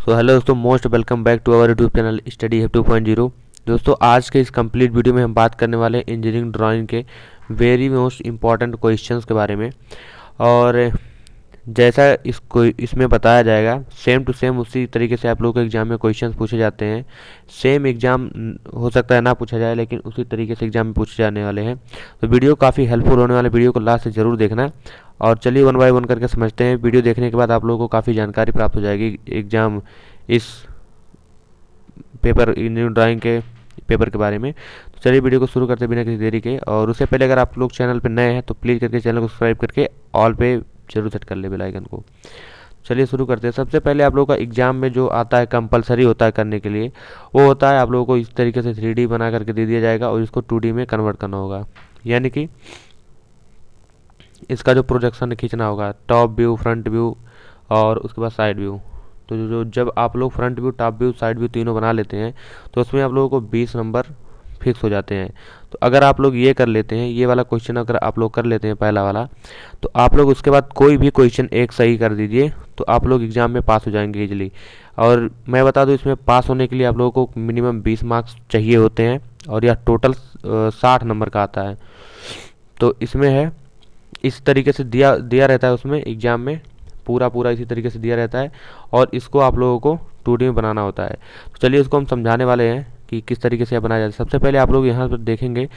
सो hello दोस्तों, most welcome back to our YouTube channel study have 2.0। दोस्तों, आज के इस कंप्लीट वीडियो में हम बात करने वाले हैं इंजीनियरिंग ड्राइंग के वेरी मोस्ट इंपॉर्टेंट क्वेश्चंस के बारे में। और जैसा इसको इसमें बताया जाएगा सेम टू सेम उसी तरीके से आप लोगों के एग्जाम में क्वेश्चंस पूछे जाते हैं। सेम एग्जाम हो सकता है ना पूछा जाए, लेकिन उसी तरीके से एग्जाम में पूछे जाने वाले हैं। तो वीडियो काफ़ी हेल्पफुल होने वाले, वीडियो को लास्ट से ज़रूर देखना। और चलिए वन बाय वन करके समझते हैं। वीडियो देखने के बाद आप लोगों को काफ़ी जानकारी प्राप्त हो जाएगी एग्जाम इस पेपर इंजीनियरिंग ड्राइंग के पेपर के बारे में। तो चलिए वीडियो को शुरू करते बिना किसी देरी के। और उससे पहले अगर आप लोग चैनल पर नए हैं तो प्लीज़ करके चैनल को सब्सक्राइब करके ऑल पे जरूर सेट कर ले बेल आइकन को। चलिए शुरू करते हैं। सबसे पहले आप लोगों का एग्जाम में जो आता है कंपलसरी होता है करने के लिए, वो होता है आप लोगों को इस तरीके से 3D बना करके दे दिया जाएगा और इसको 2D में कन्वर्ट करना होगा। यानी कि इसका जो प्रोजेक्शन खींचना होगा, टॉप व्यू, फ्रंट व्यू और उसके बाद साइड व्यू। तो जो जब आप लोग front view, top view, side view तीनों बना लेते हैं तो उसमें आप लोगों को 20 नंबर फिक्स हो जाते हैं। तो अगर आप लोग ये कर लेते हैं, ये वाला क्वेश्चन अगर आप लोग कर लेते हैं पहला वाला, तो आप लोग उसके बाद कोई भी क्वेश्चन एक सही कर दीजिए तो आप लोग एग्ज़ाम में पास हो जाएंगे इजीली। और मैं बता दूं, इसमें पास होने के लिए आप लोगों को मिनिमम 20 मार्क्स चाहिए होते हैं और यह टोटल 60 नंबर का आता है। तो इसमें है इस तरीके से दिया दिया रहता है उसमें एग्ज़ाम में, पूरा पूरा इसी तरीके से दिया रहता है और इसको आप लोगों को 2D में बनाना होता है। तो चलिए उसको हम समझाने वाले हैं कि किस तरीके से बनाया जाता है। सबसे पहले आप लोग यहाँ पर देखेंगे,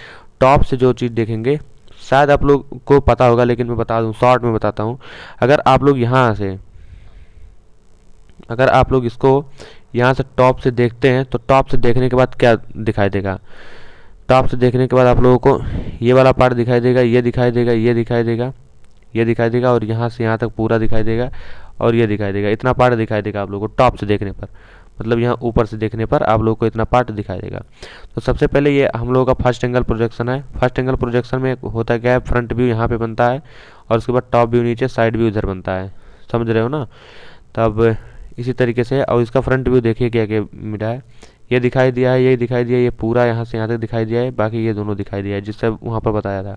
टॉप से जो चीज़ देखेंगे शायद आप लोग को पता होगा, लेकिन मैं बता दूं, शॉर्ट में बताता हूँ। अगर आप लोग यहाँ से अगर आप लोग इसको यहाँ से टॉप से देखते हैं तो टॉप से देखने के बाद क्या दिखाई देगा? टॉप से देखने के बाद आप लोगों को ये वाला पार्ट दिखाई देगा, ये दिखाई देगा, ये दिखाई देगा, ये दिखाई देगा और यहाँ से यहाँ तक पूरा दिखाई देगा और ये दिखाई देगा। इतना पार्ट दिखाई देगा आप लोगों को टॉप से देखने पर, मतलब यहाँ ऊपर से देखने पर आप लोगों को इतना पार्ट दिखाई देगा। तो सबसे पहले ये हम लोगों का फर्स्ट एंगल प्रोजेक्शन है। फर्स्ट एंगल प्रोजेक्शन में होता क्या है, फ्रंट व्यू यहाँ पे बनता है और उसके बाद टॉप व्यू नीचे, साइड व्यू इधर बनता है। समझ रहे हो ना? तब इसी तरीके से, और इसका फ्रंट व्यू देखिए क्या क्या मिला है। ये दिखाई दिया है, ये दिखाई दिया, ये पूरा यहाँ से यहाँ तक दिखाई दिया है, बाकी ये दोनों दिखाई दिया है जिससे वहाँ पर बताया था।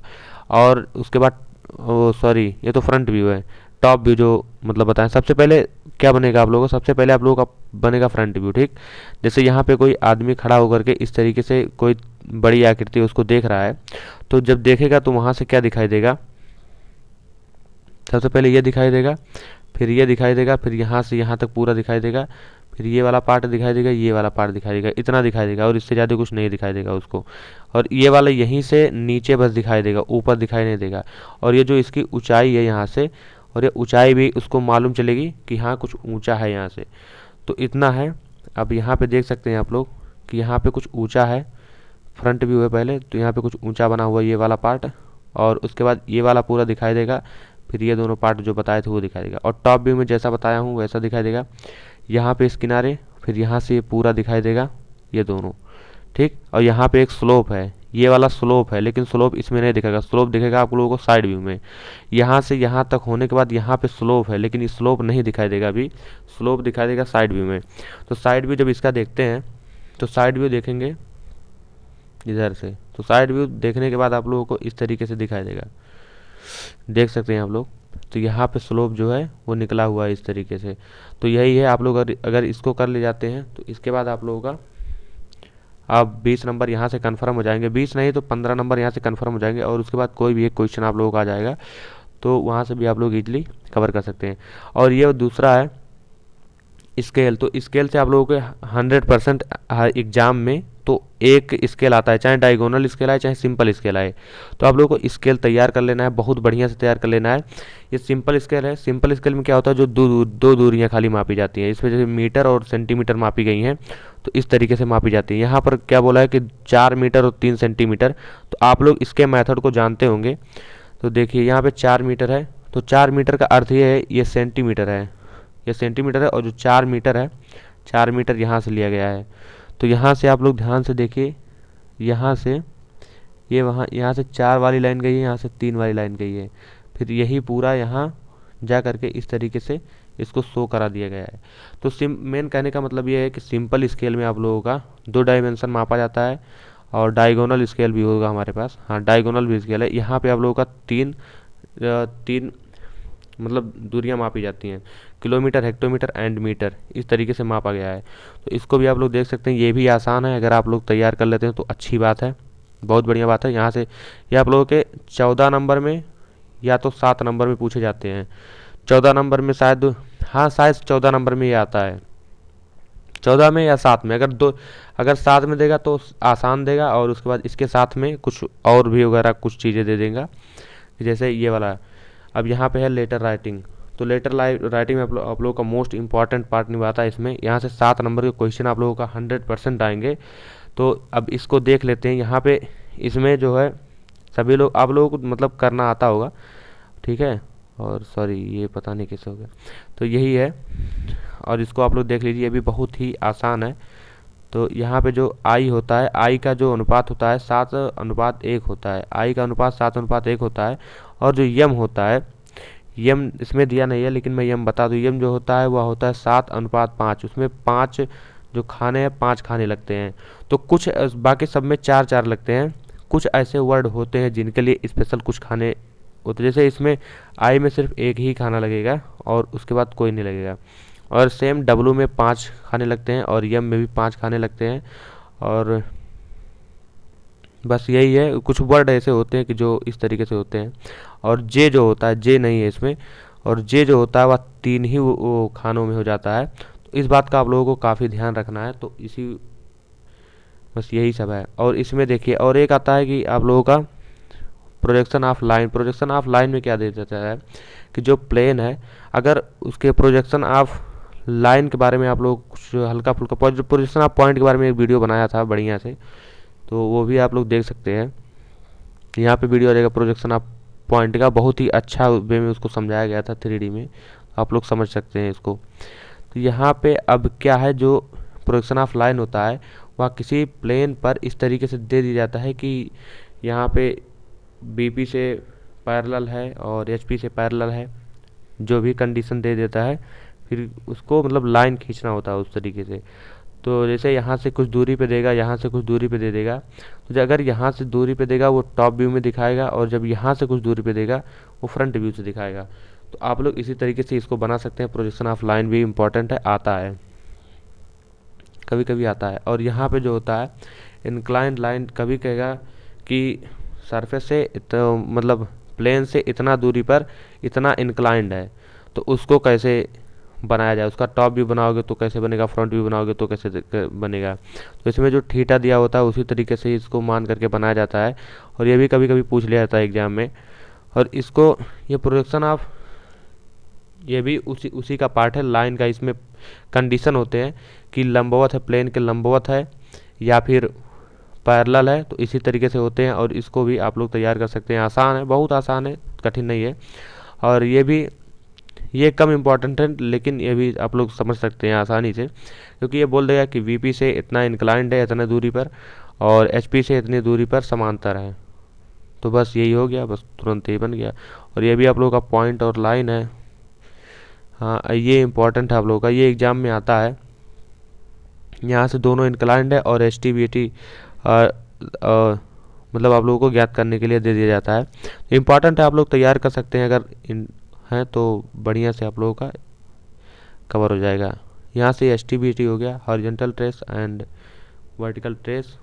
और उसके बाद ओ सॉरी, ये तो फ्रंट व्यू है। टॉप व्यू जो मतलब बताएं, सबसे पहले क्या बनेगा आप लोगों को? सबसे पहले आप लोगों का बनेगा फ्रंट व्यू। ठीक, जैसे यहाँ पे कोई आदमी खड़ा होकर के इस तरीके से कोई बड़ी आकृति उसको देख रहा है, तो जब देखेगा तो वहाँ से क्या दिखाई देगा? सबसे पहले ये दिखाई देगा, फिर ये दिखाई देगा, फिर यहाँ से यहाँ तक पूरा दिखाई देगा, फिर ये वाला पार्ट दिखाई देगा, ये वाला पार्ट दिखाई देगा, इतना दिखाई देगा और इससे ज़्यादा कुछ नहीं दिखाई देगा उसको। और ये वाला यहीं से नीचे बस दिखाई देगा, ऊपर दिखाई नहीं देगा। और ये जो इसकी ऊंचाई है यहाँ से, और ये ऊंचाई भी उसको मालूम चलेगी कि हाँ कुछ ऊंचा है यहाँ से, तो इतना है। अब यहाँ पे देख सकते हैं आप लोग कि यहाँ पे कुछ ऊंचा है। फ्रंट व्यू है पहले, तो यहाँ पे कुछ ऊंचा बना हुआ है ये वाला पार्ट, और उसके बाद ये वाला पूरा दिखाई देगा, फिर ये दोनों पार्ट जो बताए थे वो दिखाई देगा। और टॉप व्यू में जैसा बताया हूँ वैसा दिखाई देगा, यहाँ पे इस किनारे, फिर यहाँ से ये पूरा दिखाई देगा, ये दोनों। ठीक, और यहाँ पे एक स्लोप है, ये वाला स्लोप है, लेकिन स्लोप इसमें नहीं दिखेगा। स्लोप दिखेगा आप लोगों को साइड व्यू में। यहाँ से यहाँ तक होने के बाद यहाँ पे स्लोप है, लेकिन ये स्लोप नहीं दिखाई देगा अभी, स्लोप दिखाई देगा साइड व्यू में। तो साइड व्यू जब इसका देखते हैं तो साइड व्यू देखेंगे इधर से, तो साइड व्यू देखने के बाद आप लोगों को इस तरीके से दिखाई देगा, देख सकते हैं आप लोग। तो यहाँ पे स्लोप जो है वो निकला हुआ है इस तरीके से। तो यही है, आप लोग अगर इसको कर ले जाते हैं तो इसके बाद आप लोगों का आप 20 नंबर यहाँ से कन्फर्म हो जाएंगे। 20 नहीं तो 15 नंबर यहाँ से कन्फर्म हो जाएंगे और उसके बाद कोई भी एक क्वेश्चन आप लोगों का आ जाएगा, तो वहाँ से भी आप लोग इजीली कवर कर सकते हैं। और ये दूसरा है स्केल। तो स्केल से आप लोगों के 100% एग्जाम में तो एक स्केल आता है, चाहे डायगोनल स्केल आए चाहे सिंपल स्केल आए, तो आप लोगों को स्केल तैयार कर लेना है, बहुत बढ़िया से तैयार कर लेना है। ये सिंपल स्केल है। सिंपल स्केल में क्या होता है, जो दो दूरियां खाली मापी जाती हैं, इसमें जैसे मीटर और सेंटीमीटर मापी गई हैं, तो इस तरीके से मापी जाती है। यहाँ पर क्या बोला है कि 4 मीटर और 3 सेंटीमीटर, तो आप लोग इसके मेथड को जानते होंगे। तो देखिए यहाँ पे 4 मीटर है, तो 4 मीटर का अर्थ ये है, ये सेंटीमीटर है, ये सेंटीमीटर है, और जो 4 मीटर है, 4 मीटर यहाँ से लिया गया है। तो यहाँ से आप लोग ध्यान से देखिए, यहाँ से ये वहाँ, यहाँ से 4 वाली लाइन गई है, यहाँ से 3 वाली लाइन गई है, फिर यही पूरा यहाँ जा करके इस तरीके से इसको शो करा दिया गया है। तो मेन कहने का मतलब ये है कि सिंपल स्केल में आप लोगों का 2 डायमेंशन मापा जाता है, और डायगोनल स्केल भी होगा हमारे पास। हाँ, डायगोनल भी स्केल है। यहाँ पे आप लोगों का तीन मतलब दूरियां मापी जाती हैं, किलोमीटर, हेक्टोमीटर एंड मीटर, इस तरीके से मापा गया है। तो इसको भी आप लोग देख सकते हैं, ये भी आसान है, अगर आप लोग तैयार कर लेते हैं तो अच्छी बात है, बहुत बढ़िया बात है। यहाँ से ये आप लोगों के 14 नंबर में या तो 7 नंबर में पूछे जाते हैं। 14 नंबर में शायद, हाँ शायद 14 नंबर में ये आता है, 14 में या 7 में। अगर 7 में देगा तो आसान देगा, और उसके बाद इसके साथ में कुछ और भी वगैरह कुछ चीज़ें दे देगा, जैसे ये वाला। अब यहाँ पे है लेटर राइटिंग, तो लेटर राइटिंग में आप लोगों का मोस्ट इंपॉर्टेंट पार्ट निभाता है इसमें। यहाँ से 7 नंबर के क्वेश्चन आप लोगों का 100% आएंगे। तो अब इसको देख लेते हैं। यहाँ पे इसमें जो है सभी लोग, आप लोगों को मतलब करना आता होगा, ठीक है। और सॉरी, ये पता नहीं कैसे हो गया, तो यही है। और इसको आप लोग देख लीजिए, ये भी बहुत ही आसान है। तो यहाँ पे जो आई होता है, आई का जो अनुपात होता है 7:1 होता है, आई का अनुपात 7:1 होता है। और जो यम होता है, यम इसमें दिया नहीं है लेकिन मैं यम बता दूँ, यम जो होता है वह होता है 7:5। उसमें 5 जो खाने हैं, 5 खाने लगते हैं। तो कुछ बाकी सब में 4-4 लगते हैं। कुछ ऐसे वर्ड होते हैं जिनके लिए स्पेशल कुछ खाने होते, जैसे इसमें आई में सिर्फ एक ही खाना लगेगा और उसके बाद कोई नहीं लगेगा। और सेम डब्लू में 5 खाने लगते हैं और यम में भी 5 खाने लगते हैं। और बस यही है, कुछ वर्ड ऐसे होते हैं कि जो इस तरीके से होते हैं। और जे जो होता है, जे नहीं है इसमें, और जे जो होता है वह 3 ही वो खानों में हो जाता है। तो इस बात का आप लोगों को काफ़ी ध्यान रखना है। तो इसी, बस यही सब है। और इसमें देखिए और एक आता है कि आप लोगों का projection of line. Projection of line में क्या दे देता है कि जो प्लेन है, अगर उसके प्रोजेक्शन ऑफ लाइन के बारे में आप लोग कुछ हल्का फुल्का, प्रोजेक्शन ऑफ पॉइंट के बारे में एक वीडियो बनाया था बढ़िया से, तो वो भी आप लोग देख सकते हैं। यहाँ पे वीडियो आ जाएगा प्रोजेक्शन ऑफ पॉइंट का, बहुत ही अच्छा वे में उसको समझाया गया था 3D में, आप लोग समझ सकते हैं इसको। तो यहाँ पे अब क्या है, जो प्रोजेक्शन ऑफ लाइन होता है वह किसी प्लेन पर इस तरीके से दे दिया जाता है कि यहाँ पे बीपी से पैरेलल है और एचपी से पैरेलल है, जो भी कंडीशन दे देता है, फिर उसको मतलब लाइन खींचना होता है उस तरीके से। तो जैसे यहाँ से कुछ दूरी पे देगा, यहाँ से कुछ दूरी पे दे देगा, तो अगर यहाँ से दूरी पे देगा वो टॉप व्यू में दिखाएगा, और जब यहाँ से कुछ दूरी पे देगा वो फ्रंट व्यू से दिखाएगा। तो आप लोग इसी तरीके से इसको बना सकते हैं। प्रोजेक्शन ऑफ लाइन भी इम्पॉर्टेंट है, आता है, कभी कभी आता है। और यहाँ पे जो होता है इंक्लाइंड लाइन, कभी कहेगा कि सरफेस से मतलब प्लेन से इतना दूरी पर इतना इंक्लाइंड है, तो उसको कैसे बनाया जाए, उसका टॉप व्यू बनाओगे तो कैसे बनेगा, फ्रंट व्यू बनाओगे तो कैसे बनेगा। तो इसमें जो थीटा दिया होता है उसी तरीके से इसको मान करके बनाया जाता है। और ये भी कभी कभी पूछ लिया जाता है एग्जाम में। और इसको, ये प्रोजेक्शन ऑफ, ये भी उसी का पार्ट है लाइन का। इसमें कंडीशन होते हैं कि लंबवत है, प्लेन के लंबवत है या फिर पैरेलल है, तो इसी तरीके से होते हैं। और इसको भी आप लोग तैयार कर सकते हैं, आसान है, बहुत आसान है, कठिन नहीं है। और ये कम इम्पॉर्टेंट है, लेकिन ये भी आप लोग समझ सकते हैं आसानी से, क्योंकि ये बोल देगा कि वीपी से इतना इंक्लाइंड है इतने दूरी पर, और एचपी से इतनी दूरी पर समांतर है। तो बस यही हो गया, बस तुरंत ही बन गया। और ये भी आप लोगों का पॉइंट और लाइन है। हाँ, ये इम्पोर्टेंट है आप लोगों का, ये एग्जाम में आता है। यहाँ से दोनों इंक्लाइंड है और एस टी बी टी मतलब आप लोगों को ज्ञात करने के लिए दे दिया जाता है। इम्पॉर्टेंट है, आप लोग तैयार कर सकते हैं, अगर हैं तो बढ़िया से आप लोगों का कवर हो जाएगा। यहाँ से एस टी बी टी हो गया, horizontal trace and vertical trace,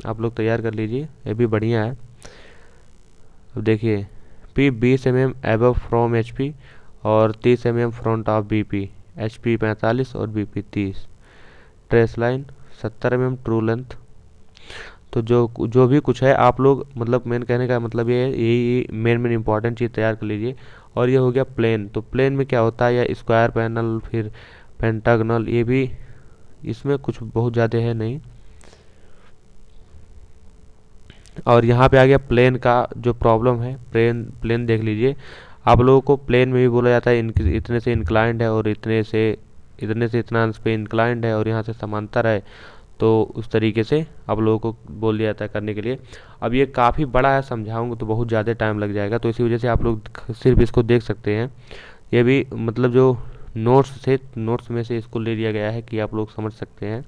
आप लोग तैयार कर लीजिए, ये भी बढ़िया है। अब देखिए, P 20 mm above from H P और 30 mm front of B P, H P 45 और B P 30। Trace line 70 mm true length. तो जो भी कुछ है आप लोग, मतलब मेन कहने का मतलब ये है, यही मेन इंपॉर्टेंट चीज़ तैयार कर लीजिए। और ये हो गया प्लेन। तो प्लेन में क्या होता है, या स्क्वायर पैनल, फिर पेंटागनल, ये भी इसमें कुछ बहुत ज़्यादा है नहीं। और यहाँ पे आ गया प्लेन का जो प्रॉब्लम है, प्लेन देख लीजिए। आप लोगों को प्लेन में भी बोला जाता है इतने से इंक्लाइंड है और इतने से इतना अंश पे इंक्लाइंड है और यहाँ से समांतर है, तो उस तरीके से आप लोगों को बोल दिया जाता है करने के लिए। अब ये काफ़ी बड़ा है, समझाऊंगा तो बहुत ज़्यादा टाइम लग जाएगा, तो इसी वजह से आप लोग सिर्फ इसको देख सकते हैं। ये भी मतलब जो नोट्स में से इसको ले लिया गया है कि आप लोग समझ सकते हैं।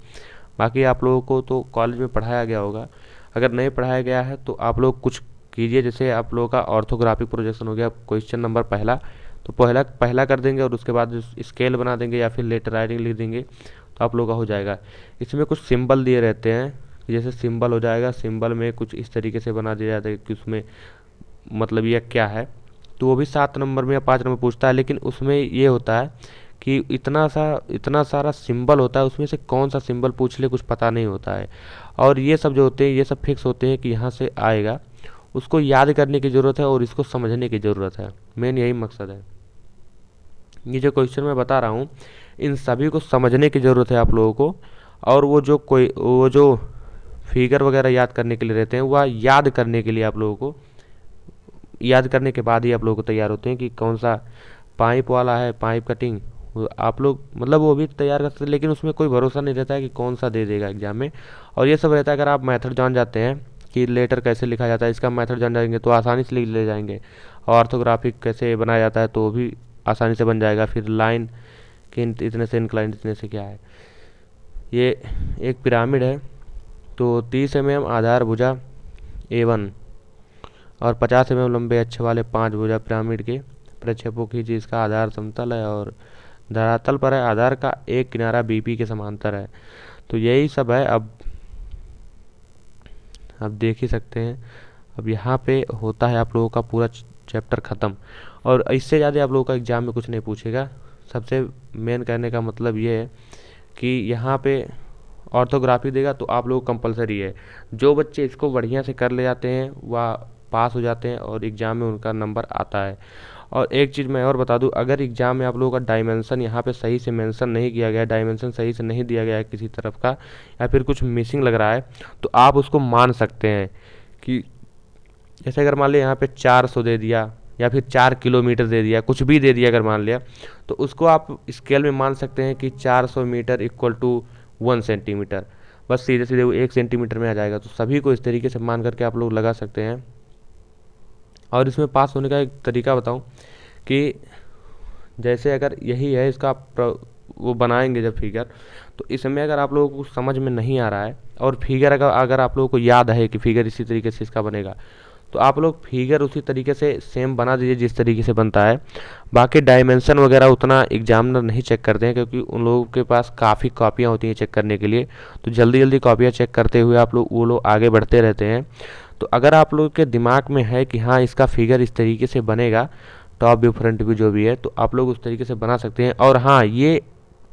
बाकी आप लोगों को तो कॉलेज में पढ़ाया गया होगा, अगर नहीं पढ़ाया गया है तो आप लोग कुछ कीजिए। जैसे आप लोगों का ऑर्थोग्राफिक प्रोजेक्शन हो गया, क्वेश्चन नंबर पहला, तो पहला पहला कर देंगे और उसके बाद स्केल बना देंगे या फिर लेटर राइटिंग लिख देंगे तो आप लोगों का हो जाएगा। इसमें कुछ सिंबल दिए रहते हैं, जैसे सिंबल हो जाएगा, सिंबल में कुछ इस तरीके से बना दिया जाता है कि उसमें मतलब यह क्या है, तो वो भी 7 नंबर में या 5 नंबर पूछता है। लेकिन उसमें ये होता है कि इतना सारा सिंबल होता है, उसमें से कौन सा सिंबल पूछ ले कुछ पता नहीं होता है। और ये सब जो होते हैं ये सब फिक्स होते हैं कि यहाँ से आएगा, उसको याद करने की ज़रूरत है और इसको समझने की ज़रूरत है। मेन यही मकसद है। ये जो क्वेश्चन मैं बता रहा हूँ इन सभी को समझने की ज़रूरत है आप लोगों को। और वो जो फिगर वगैरह याद करने के लिए रहते हैं वह याद करने के लिए आप लोगों को, याद करने के बाद ही आप लोगों को तैयार होते हैं कि कौन सा पाइप वाला है, पाइप कटिंग, आप लोग मतलब वो भी तैयार कर सकते हैं। लेकिन उसमें कोई भरोसा नहीं रहता है कि कौन सा दे देगा एग्जाम में। और ये सब रहता है, अगर आप मेथड जान जाते हैं कि लेटर कैसे लिखा जाता है, इसका मेथड जान जाएंगे तो आसानी से लिख ले जाएंगे। और ऑर्थोग्राफिक कैसे बनाया जाता है तो वो भी आसानी से बन जाएगा। फिर लाइन कि इतने से इंक्लाइन इतने से क्या है, ये एक पिरामिड है तो 30 mm आधार भुजा A1 और 50 mm लंबे अच्छे वाले 5 भुजा पिरामिड के प्रक्षेपों की जिसका आधार समतल है और धरातल पर है, आधार का एक किनारा BP के समांतर है। तो यही सब है। अब आप देख ही सकते हैं। अब यहाँ पे होता है आप लोगों का पूरा चैप्टर ख़त्म। और इससे ज़्यादा आप लोगों का एग्जाम में कुछ नहीं पूछेगा। सबसे मेन कहने का मतलब ये है कि यहाँ पे ऑर्थोग्राफी देगा तो आप लोग कंपलसरी है। जो बच्चे इसको बढ़िया से कर ले जाते हैं वह पास हो जाते हैं और एग्ज़ाम में उनका नंबर आता है। और एक चीज़ मैं और बता दूं, अगर एग्ज़ाम में आप लोगों का डायमेंशन यहाँ पे सही से मेंशन नहीं किया गया है, डायमेंशन सही से नहीं दिया गया है किसी तरफ का, या फिर कुछ मिसिंग लग रहा है, तो आप उसको मान सकते हैं कि जैसे अगर मान लिया यहाँ पे 400 दे दिया या फिर 4 किलोमीटर दे दिया, कुछ भी दे दिया अगर मान लिया, तो उसको आप स्केल में मान सकते हैं कि 400 मीटर इक्वल टू 1 सेंटीमीटर। बस सीधे सीधे वो 1 सेंटीमीटर में आ जाएगा। तो सभी को इस तरीके से मान करके आप लोग लगा सकते हैं। और इसमें पास होने का एक तरीका बताऊं कि जैसे अगर यही है इसका वो बनाएंगे जब फिगर, तो इसमें अगर आप लोगों को समझ में नहीं आ रहा है और फिगर अगर आप लोगों को याद है कि फिगर इसी तरीके से इसका बनेगा, तो आप लोग फिगर उसी तरीके से सेम बना दीजिए जिस तरीके से बनता है। बाकी डायमेंशन वगैरह उतना एग्जामिनर नहीं चेक करते हैं क्योंकि उन लोगों के पास काफ़ी कॉपियाँ होती हैं चेक करने के लिए। तो जल्दी जल्दी कॉपियाँ चेक करते हुए वो लोग आगे बढ़ते रहते हैं। तो अगर आप लोगों के दिमाग में है कि हाँ इसका फिगर इस तरीके से बनेगा, टॉप व्यू फ्रंट व्यू जो भी है, तो आप लोग उस तरीके से बना सकते हैं। और हाँ, ये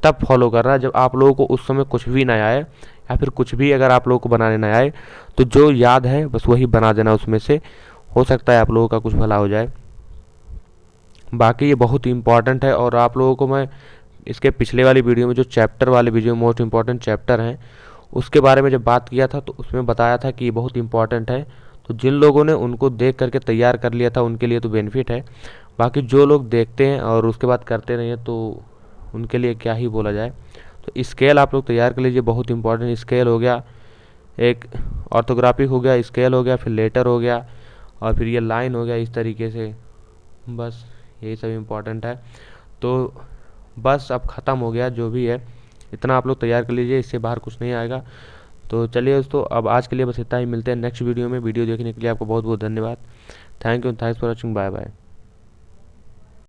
तब फॉलो कर रहा है जब आप लोगों को उस समय कुछ भी ना आए या फिर कुछ भी अगर आप लोगों को बनाने ना आए, तो जो याद है बस वही बना देना उसमें से। हो सकता है आप लोगों का कुछ भला हो जाए। बाकी ये बहुत इंपॉर्टेंट है। और आप लोगों को मैं इसके पिछले वाली वीडियो में जो चैप्टर वाले वीडियो में मोस्ट इंपॉर्टेंट चैप्टर हैं उसके बारे में जब बात किया था तो उसमें बताया था कि ये बहुत इंपॉर्टेंट है। तो जिन लोगों ने उनको देख करके तैयार कर लिया था उनके लिए तो बेनिफिट है। बाकी जो लोग देखते हैं और उसके बाद करते नहीं हैं तो उनके लिए क्या ही बोला जाए। तो स्केल आप लोग तैयार कर लीजिए, बहुत इंपॉर्टेंट। स्केल हो गया, एक ऑर्थोग्राफिक हो गया, स्केल हो गया, फिर लेटर हो गया और फिर ये लाइन हो गया इस तरीके से। बस यही सब इम्पोर्टेंट है। तो बस अब ख़त्म हो गया जो भी है, इतना आप लोग तैयार कर लीजिए, इससे बाहर कुछ नहीं आएगा। तो चलिए दोस्तों, अब आज के लिए बस इतना ही। मिलते हैं नेक्स्ट वीडियो में। वीडियो देखने के लिए आपको बहुत बहुत धन्यवाद। Thank you, thanks for watching, bye bye.